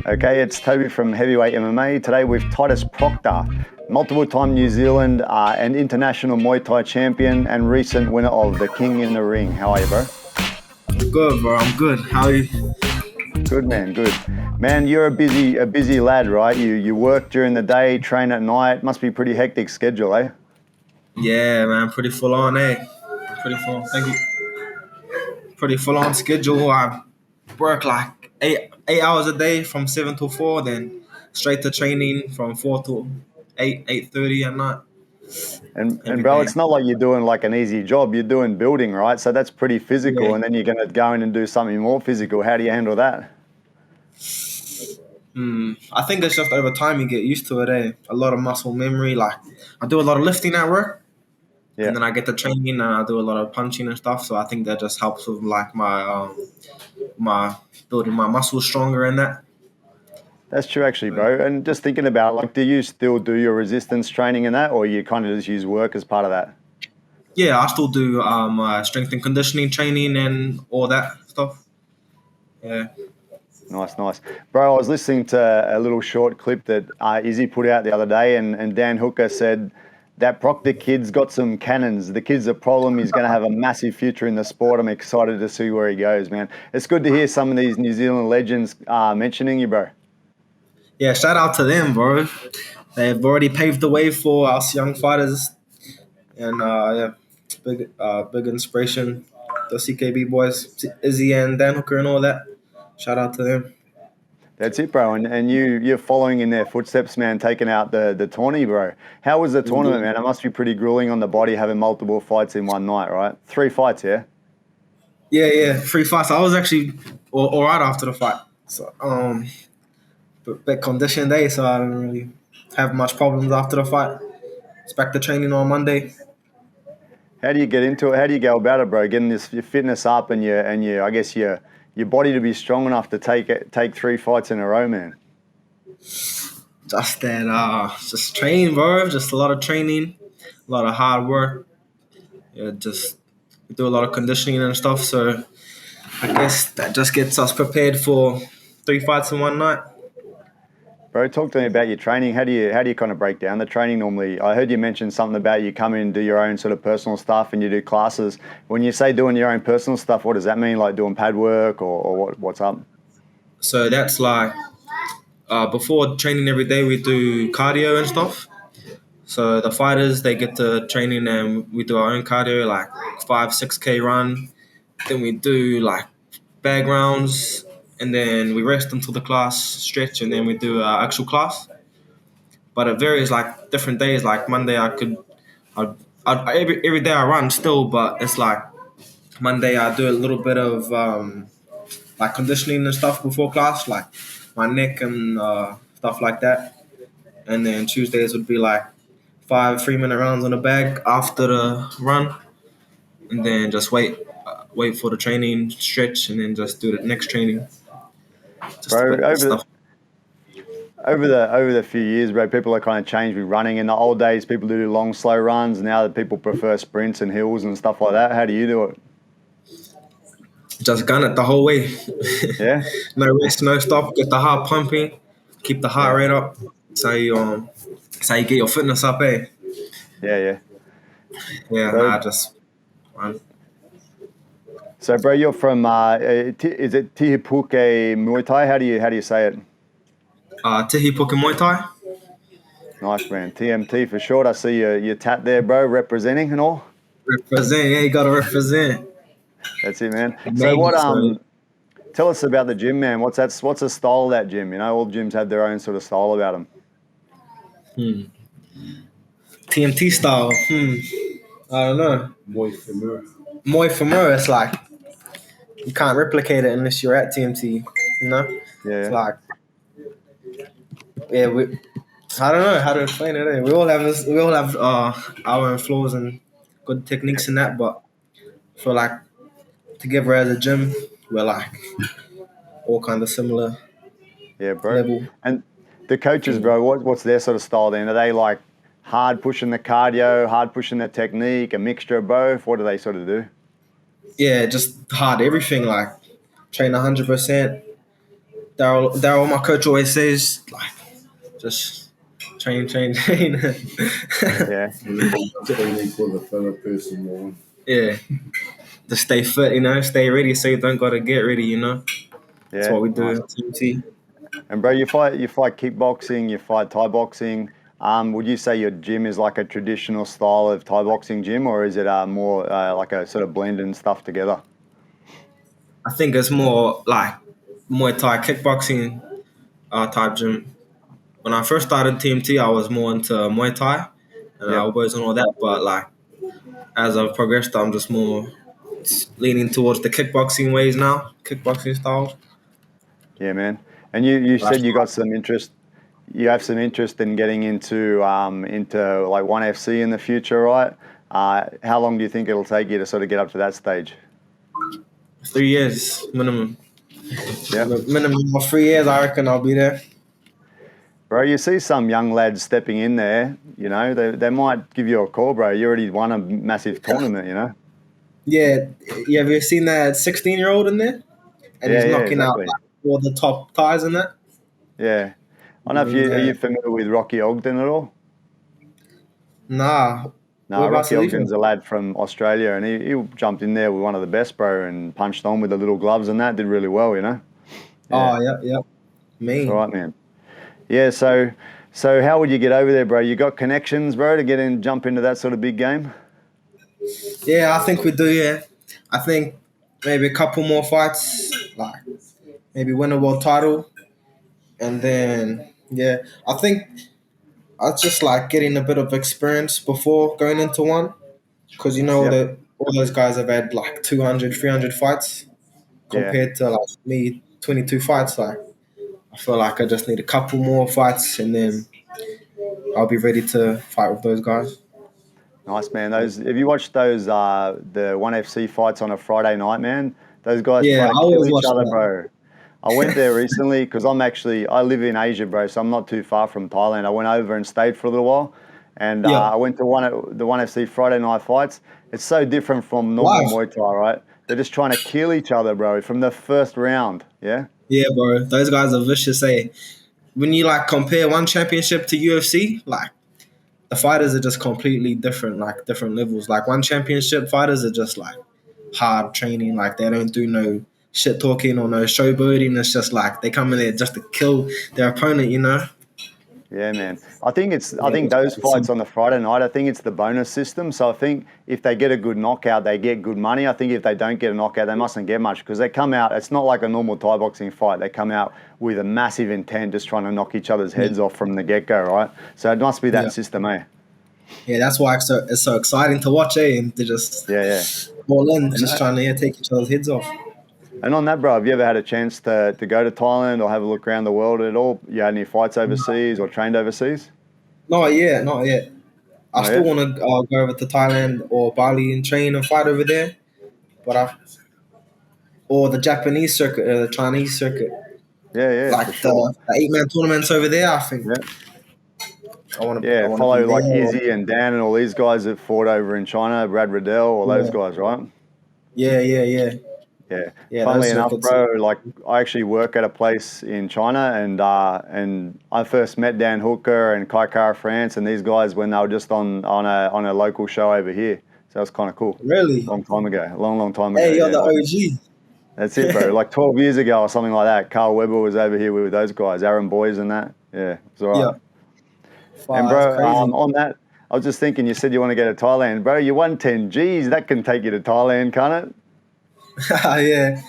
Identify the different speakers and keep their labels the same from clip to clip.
Speaker 1: Okay, it's Toby from Heavyweight MMA. Today with Titus Proctor, multiple-time New Zealand and international Muay Thai champion and recent winner of the King in the Ring. How are you, bro?
Speaker 2: Good, bro. I'm good. How are you?
Speaker 1: Good, man. Good. Man, you're a busy lad, right? You work during the day, train at night. Must be a pretty hectic schedule, eh?
Speaker 2: Yeah, man. Pretty full on, eh? Pretty full. Thank you. Pretty full on schedule. I work like eight hours a day from 7 to 4, then straight to training from 4 to 8:30 at night.
Speaker 1: And
Speaker 2: Every
Speaker 1: bro,
Speaker 2: day.
Speaker 1: it's not like you're doing like an easy job. You're doing building, right? So that's pretty physical.
Speaker 2: Yeah.
Speaker 1: And then you're gonna go in and do something more physical. How do you handle that?
Speaker 2: I think it's just over time you get used to it, eh? A lot of muscle memory. Like I do a lot of lifting at work,
Speaker 1: Yeah.
Speaker 2: and then I get to training and I do a lot of punching and stuff. So I think that just helps with like my building my muscles stronger and that.
Speaker 1: That's true, actually, bro. And just thinking about, like, do you still do your resistance training and that, or you kind of just use work as part of that?
Speaker 2: Yeah, I still do strength and conditioning training and all that stuff. Yeah.
Speaker 1: Nice. Bro, I was listening to a little short clip that Izzy put out the other day, and Dan Hooker said that Proctor kid's got some cannons. The kid's a problem. He's going to have a massive future in the sport. I'm excited to see where he goes, man. It's good to hear some of these New Zealand legends mentioning you, bro.
Speaker 2: Yeah, shout out to them, bro. They've already paved the way for us young fighters. And yeah, big inspiration. The CKB boys, Izzy and Dan Hooker and all that. Shout out to them.
Speaker 1: That's it, bro. And you're following in their footsteps, man, taking out the tourney, bro. How was the tournament, man? It must be pretty grueling on the body having multiple fights in one night, right? 3 fights, yeah?
Speaker 2: Yeah, 3 fights. I was actually all right after the fight. So but bit condition day, so I didn't really have much problems after the fight. It's back to training on Monday.
Speaker 1: How do you get into it? How do you go about it, bro? Getting your fitness up and I guess your body to be strong enough to take 3 fights in a row, man.
Speaker 2: Just that, just train, bro. Just a lot of training, a lot of hard work. Yeah, just do a lot of conditioning and stuff. So I guess that just gets us prepared for 3 fights in one night.
Speaker 1: Bro, talk to me about your training. How do you kind of break down the training normally? I heard you mention something about you come in and do your own sort of personal stuff and you do classes. When you say doing your own personal stuff, what does that mean? Like doing pad work or what's up?
Speaker 2: So that's like before training every day, we do cardio and stuff. So the fighters, they get to training and we do our own cardio, like 5-6K run. Then we do like bag rounds, and then we rest until the class stretch, and then we do our actual class. But it varies like different days. Like Monday, every day I run still, but it's like Monday I do a little bit of like conditioning and stuff before class, like my neck and stuff like that. And then Tuesdays would be like 5 3-minute rounds on the bag after the run, and then just wait for the training stretch, and then just do the next training. Just a
Speaker 1: Bro,
Speaker 2: bit of stuff.
Speaker 1: over the few years, bro, people are kind of changed with running. In the old days, people do long, slow runs. Now that people prefer sprints and hills and stuff like that. How do you do it?
Speaker 2: Just gun it the whole way.
Speaker 1: Yeah?
Speaker 2: No rest, no stop. Get the heart pumping. Keep the heart rate up. That's how you get your fitness up, eh?
Speaker 1: Yeah.
Speaker 2: Yeah,
Speaker 1: Bro,
Speaker 2: just run.
Speaker 1: so, bro, you're from, is it Tihipuke Muay Thai? How do you say it?
Speaker 2: Tihipuke Muay Thai.
Speaker 1: Nice, man. TMT for short. I see your tat there, bro, representing and all.
Speaker 2: Represent, yeah, you gotta represent.
Speaker 1: That's it, man. So
Speaker 2: Maybe so.
Speaker 1: tell us about the gym, man. What's the style of that gym? You know, all gyms have their own sort of style about them.
Speaker 2: TMT style. I don't know. Muay Famura, it's like you can't replicate it unless you're at TMT. You know, it's
Speaker 1: Yeah.
Speaker 2: like yeah, I don't know how to explain it. Eh? We all have this. We all have our own flaws and good techniques in that, but I feel like together as a gym, we're like all kind of similar
Speaker 1: Yeah, bro.
Speaker 2: level.
Speaker 1: And the coaches, bro, what's their sort of style then? Are they like hard pushing the cardio, hard pushing the technique, a mixture of both? What do they sort of do?
Speaker 2: Yeah, just hard everything. Like train 100%. Daryl, my coach always says, like, just train.
Speaker 1: Yeah.
Speaker 3: Training for the fellow person more.
Speaker 2: Yeah, just stay fit, stay ready so you don't gotta get ready, That's
Speaker 1: Yeah.
Speaker 2: what we
Speaker 1: Nice.
Speaker 2: do at TMT.
Speaker 1: And bro, you fight kickboxing, you fight Thai boxing. Would you say your gym is like a traditional style of Thai boxing gym, or is it more like a sort of blending stuff together?
Speaker 2: I think it's more like Muay Thai kickboxing type gym. When I first started TMT, I was more into Muay Thai and
Speaker 1: Yep.
Speaker 2: elbows and all that. But like as I've progressed, I'm just more leaning towards the kickboxing ways now, kickboxing styles.
Speaker 1: Yeah, man. And you
Speaker 2: That's
Speaker 1: said you got some interest. You have some interest in getting into like ONE FC in the future, right? How long do you think it'll take you to sort of get up to that stage?
Speaker 2: 3 years minimum.
Speaker 1: Yeah.
Speaker 2: Minimum of 3 years, I reckon I'll be there.
Speaker 1: Bro, you see some young lads stepping in there, they might give you a call, bro. You already won a massive tournament.
Speaker 2: Yeah, you ever seen that 16-year-old in there? And
Speaker 1: Yeah,
Speaker 2: he's
Speaker 1: yeah,
Speaker 2: knocking out
Speaker 1: exactly.
Speaker 2: like, all the top ties in that.
Speaker 1: Yeah. I don't know if are
Speaker 2: Yeah.
Speaker 1: you familiar with Rocky Ogden at all?
Speaker 2: Nah.
Speaker 1: No,
Speaker 2: Whereabouts
Speaker 1: Rocky
Speaker 2: is he from?
Speaker 1: Ogden's a lad from Australia, and he jumped in there with one of the best, bro, and punched on with the little gloves and that. Did really well. Yeah.
Speaker 2: Oh, yeah.
Speaker 1: That's
Speaker 2: Me.
Speaker 1: right, man. Yeah, so how would you get over there, bro? You got connections, bro, to get in, jump into that sort of big game?
Speaker 2: Yeah, I think we do, yeah. I think maybe a couple more fights, like maybe win a world title. And then, yeah, I think I just like getting a bit of experience before going into one. Because,
Speaker 1: Yep.
Speaker 2: that all those guys have had like 200, 300 fights
Speaker 1: Yeah.
Speaker 2: compared to like me, 22 fights. Like, I feel like I just need a couple more fights and then I'll be ready to fight with those guys.
Speaker 1: Nice, man. Have you watched those the ONE FC fights on a Friday night, man? Those guys
Speaker 2: Yeah,
Speaker 1: try
Speaker 2: I
Speaker 1: to kill
Speaker 2: always
Speaker 1: each
Speaker 2: watch
Speaker 1: other,
Speaker 2: that.
Speaker 1: bro. I went there recently because I live in Asia, bro, so I'm not too far from Thailand. I went over and stayed for a little while, and
Speaker 2: Yeah.
Speaker 1: I went to the ONE FC Friday night fights. It's so different from normal
Speaker 2: Live.
Speaker 1: Muay Thai, right? They're just trying to kill each other, bro, from the first round. Yeah.
Speaker 2: Yeah, bro. Those guys are vicious, eh? When you like compare one championship to UFC, like the fighters are just completely different, like different levels. Like one championship fighters are just like hard training, like they don't do no shit talking or no showboating. It's just like they come in there just to kill their opponent.
Speaker 1: Yeah, man. I
Speaker 2: Yeah,
Speaker 1: think those fights on the Friday night, I think it's the bonus system. So I think if they get a good knockout, they get good money. I think if they don't get a knockout, they mustn't get much because they come out. It's not like a normal Thai boxing fight. They come out with a massive intent, just trying to knock each other's heads off from the get go, right? So it must be that
Speaker 2: Yeah.
Speaker 1: system, eh?
Speaker 2: Yeah, that's why it's so exciting to watch, eh? And they're just
Speaker 1: Yeah.
Speaker 2: all in, just trying to take each other's heads off.
Speaker 1: And on that, bro, have you ever had a chance to go to Thailand or have a look around the world at all? You had any fights overseas or trained overseas?
Speaker 2: Not yet. I
Speaker 1: Not
Speaker 2: still
Speaker 1: yet?
Speaker 2: want to go over to Thailand or Bali and train and fight over there, but or the Japanese circuit, the Chinese circuit,
Speaker 1: Yeah,
Speaker 2: like
Speaker 1: for sure.
Speaker 2: the 8-man tournaments over there. I think
Speaker 1: Yeah.
Speaker 2: I want
Speaker 1: Yeah,
Speaker 2: to be
Speaker 1: follow like
Speaker 2: there.
Speaker 1: Izzy and Dan and all these guys that fought over in China, Brad Riddell, all those guys, right?
Speaker 2: Yeah.
Speaker 1: Yeah.
Speaker 2: Yeah,
Speaker 1: Funnily
Speaker 2: those
Speaker 1: enough,
Speaker 2: circuits.
Speaker 1: bro, like I actually work at a place in China, and I first met Dan Hooker and Kai Kara France and these guys when they were just on a local show over here. So that was kind of cool.
Speaker 2: Really?
Speaker 1: Long time ago, long time ago.
Speaker 2: Hey, you're
Speaker 1: Yeah,
Speaker 2: the
Speaker 1: like,
Speaker 2: OG.
Speaker 1: that's it, bro. Like 12 years ago or something like that. Carl Weber was over here with those guys, Aaron Boys and that. Yeah, it's all right.
Speaker 2: Yeah.
Speaker 1: And
Speaker 2: Wow, that's
Speaker 1: bro,
Speaker 2: crazy.
Speaker 1: on that, I was just thinking. You said you want to go to Thailand, bro. You won 10 G's. That can take you to Thailand, can't it?
Speaker 2: Yeah.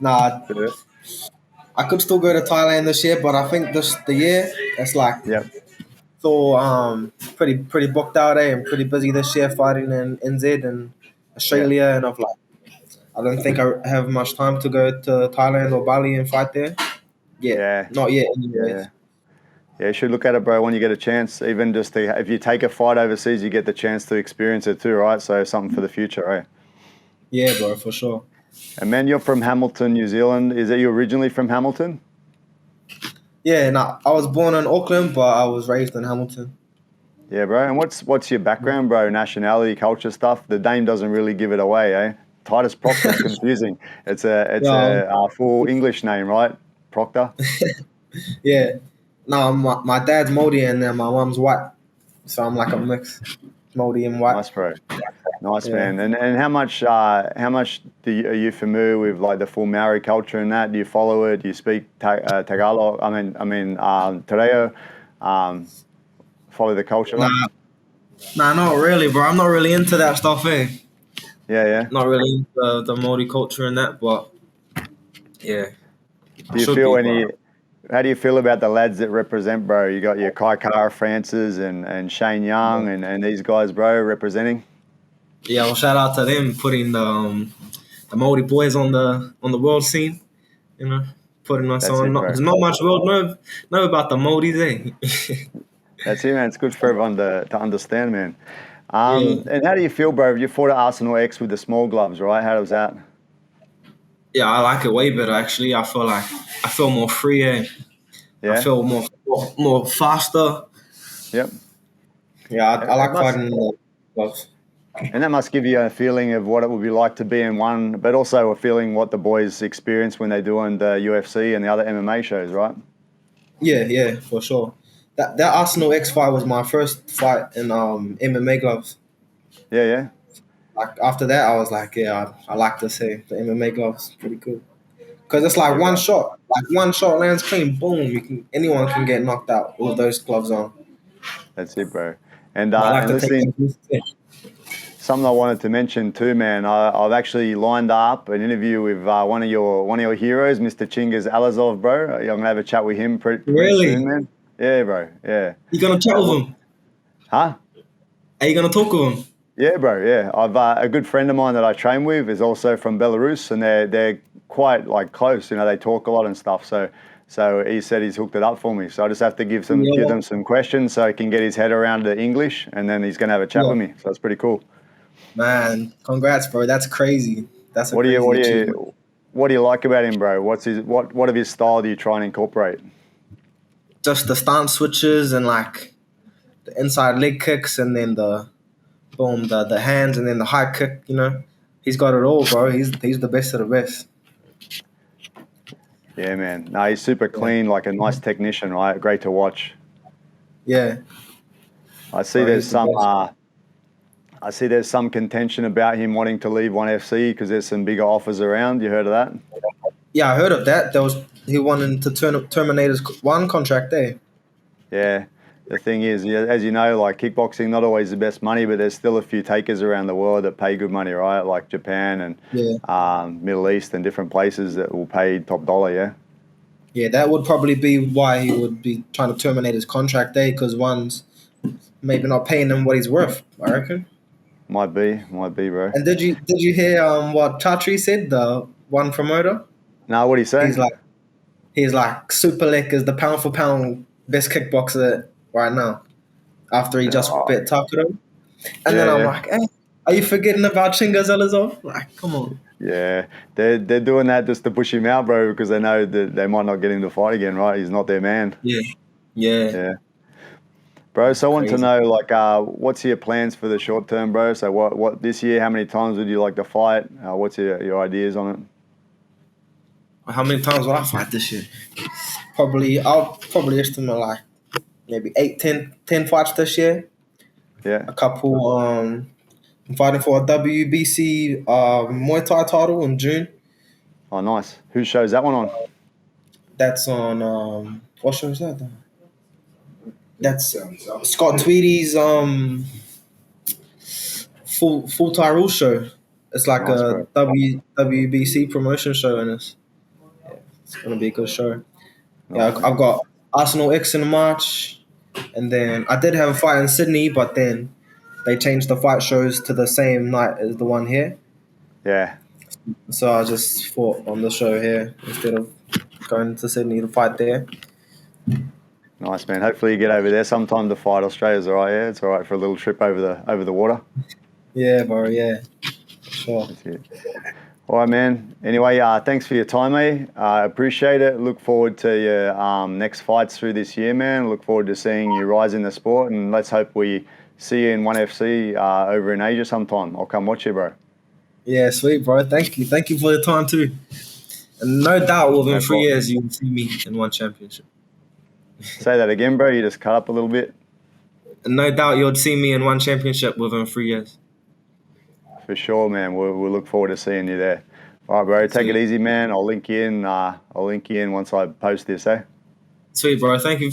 Speaker 2: Nah,
Speaker 1: Yeah.
Speaker 2: I could still go to Thailand this year, but I think the year it's like
Speaker 1: Yep.
Speaker 2: so pretty booked out, eh? I'm pretty busy this year fighting in NZ and Australia, and I don't think I have much time to go to Thailand or Bali and fight there. Yeah,
Speaker 1: Yeah.
Speaker 2: not yet,
Speaker 1: Yeah.
Speaker 2: anyways.
Speaker 1: Yeah, you should look at it, bro, when you get a chance. Even just if you take a fight overseas, you get the chance to experience it too, right? So something for the future, right?
Speaker 2: Yeah, bro, for sure.
Speaker 1: And man, you're from Hamilton, New Zealand. Is that you originally from Hamilton?
Speaker 2: Yeah, nah, I was born in Auckland, but I was raised in Hamilton.
Speaker 1: Yeah, bro. And what's your background, bro? Nationality, culture stuff. The name doesn't really give it away, eh? Titus Proctor's confusing. It's a full English name, right? Proctor?
Speaker 2: Yeah. No, my dad's Māori and then my mom's white, so I'm like a mix, Māori and white.
Speaker 1: Nice, bro. Nice,
Speaker 2: Yeah.
Speaker 1: man. And how much are you familiar with like the full Maori culture and that? Do you follow it? Do you speak Tagalog? Te Reo? Follow the culture?
Speaker 2: Nah,
Speaker 1: Like?
Speaker 2: nah, not really, bro. I'm not really into that stuff, eh?
Speaker 1: Yeah.
Speaker 2: Not really into the Māori culture and that, but yeah.
Speaker 1: Do you feel how do you feel about the lads that represent, bro? You got your Kai Kara Francis and Shane Young and these guys, bro, representing?
Speaker 2: Yeah, well, shout out to them putting the Māori boys on the world scene. You know, putting us
Speaker 1: That's
Speaker 2: on.
Speaker 1: it, bro.
Speaker 2: There's not much world know about the Māoris, eh?
Speaker 1: That's it, man. It's good for everyone to understand, man.
Speaker 2: Yeah.
Speaker 1: And how do you feel, bro? You fought at Arsenal X with the small gloves, right? How was that?
Speaker 2: Yeah, I like it way better actually. I feel more free, eh?
Speaker 1: Yeah.
Speaker 2: I feel more faster.
Speaker 1: Yep.
Speaker 2: Yeah, I like fighting in the gloves.
Speaker 1: And that must give you a feeling of what it would be like to be in one, but also a feeling what the boys experience when they do on the UFC and the other MMA shows, right?
Speaker 2: Yeah, for sure. That Arsenal X fight was my first fight in MMA gloves.
Speaker 1: Yeah.
Speaker 2: Like after that, I was like, yeah, I like to say the MMA gloves pretty cool because it's like one shot, lands clean, boom, anyone can get knocked out with those gloves on.
Speaker 1: That's it, bro. And
Speaker 2: I like
Speaker 1: and
Speaker 2: to take
Speaker 1: listening,
Speaker 2: those risks.
Speaker 1: something I wanted to mention too, man. I've actually lined up an interview with one of your heroes, Mr. Chingiz Allazov, bro. I'm gonna have a chat with him pretty
Speaker 2: Really?
Speaker 1: soon, man. Yeah, bro. Yeah.
Speaker 2: You gonna chat with him?
Speaker 1: Huh?
Speaker 2: Are you gonna talk with him?
Speaker 1: Yeah, bro. Yeah, I've a good friend of mine that I train with is also from Belarus, and they're quite like close. You know, they talk a lot and stuff. So he said he's hooked it up for me. So I just have to give them some questions so he can get his head around the English, and then he's gonna have a chat with me. So that's pretty cool.
Speaker 2: Man, congrats, bro. That's crazy. That's a
Speaker 1: What do
Speaker 2: crazy
Speaker 1: what do you like about him, bro? What of his style do you try and incorporate?
Speaker 2: Just the stance switches and like the inside leg kicks and then the hands and then the high kick, you know. He's got it all, bro. He's the best of the best.
Speaker 1: Yeah, man. No, he's super clean, like a nice technician, right? Great to watch.
Speaker 2: Yeah.
Speaker 1: I see there's some contention about him wanting to leave ONE FC because there's some bigger offers around. You heard of that?
Speaker 2: Yeah, I heard of that. He wanted to terminate his one contract there.
Speaker 1: Yeah. The thing is, as you know, like kickboxing, not always the best money, but there's still a few takers around the world that pay good money, right? Like Japan and Middle East and different places that will pay top dollar, yeah?
Speaker 2: Yeah, that would probably be why he would be trying to terminate his contract there because one's maybe not paying him what he's worth, I reckon.
Speaker 1: Might be, bro.
Speaker 2: And did you hear what Chatri said, the one promoter?
Speaker 1: No, what'd he say?
Speaker 2: He's like Super Lek is the pound for pound best kickboxer right now. After he just bit Takuro. And then I'm like, hey, are you forgetting about Chingiz Allazov? Like, come on.
Speaker 1: Yeah, they're doing that just to push him out, bro, because they know that they might not get him to fight again, right? He's not their man.
Speaker 2: Yeah.
Speaker 1: Bro, so I want to know, like, what's your plans for the short term, bro? So what this year, how many times would you like to fight? What's your ideas on it?
Speaker 2: How many times will I fight this year? I'll probably estimate like maybe 10 fights this year.
Speaker 1: Yeah.
Speaker 2: A couple, I'm fighting for a WBC Muay Thai title in June.
Speaker 1: Oh, nice. Who shows that one on?
Speaker 2: That's on, what show is that? That's Scott Tweedy's full Thai rule show. It's like a WBC promotion show, and it's gonna be a good show. Yeah, I've got Arsenal X in March, and then I did have a fight in Sydney, but then they changed the fight shows to the same night as the one here.
Speaker 1: Yeah.
Speaker 2: So I just fought on the show here instead of going to Sydney to fight there.
Speaker 1: Nice, man. Hopefully you get over there sometime to fight. Australia's all right, yeah? It's all right for a little trip over the water.
Speaker 2: Yeah, bro, yeah. Sure.
Speaker 1: That's it. All right, man. Anyway, thanks for your time, mate. I appreciate it. Look forward to your next fights through this year, man. Look forward to seeing you rise in the sport, and let's hope we see you in ONE FC over in Asia sometime. I'll come watch you, bro.
Speaker 2: Yeah, sweet, bro. Thank you. Thank you for your time, too. And no doubt within
Speaker 1: No
Speaker 2: 3
Speaker 1: problem.
Speaker 2: years you will see me in one championship.
Speaker 1: Say that again, bro. You just cut up a little bit.
Speaker 2: And no doubt you'll see me in one championship within 3 years.
Speaker 1: For sure, man. We'll look forward to seeing you there. All right, bro. Take it easy, man. I'll link you in. I'll link you in once I post this, eh?
Speaker 2: Sweet, bro. Thank you.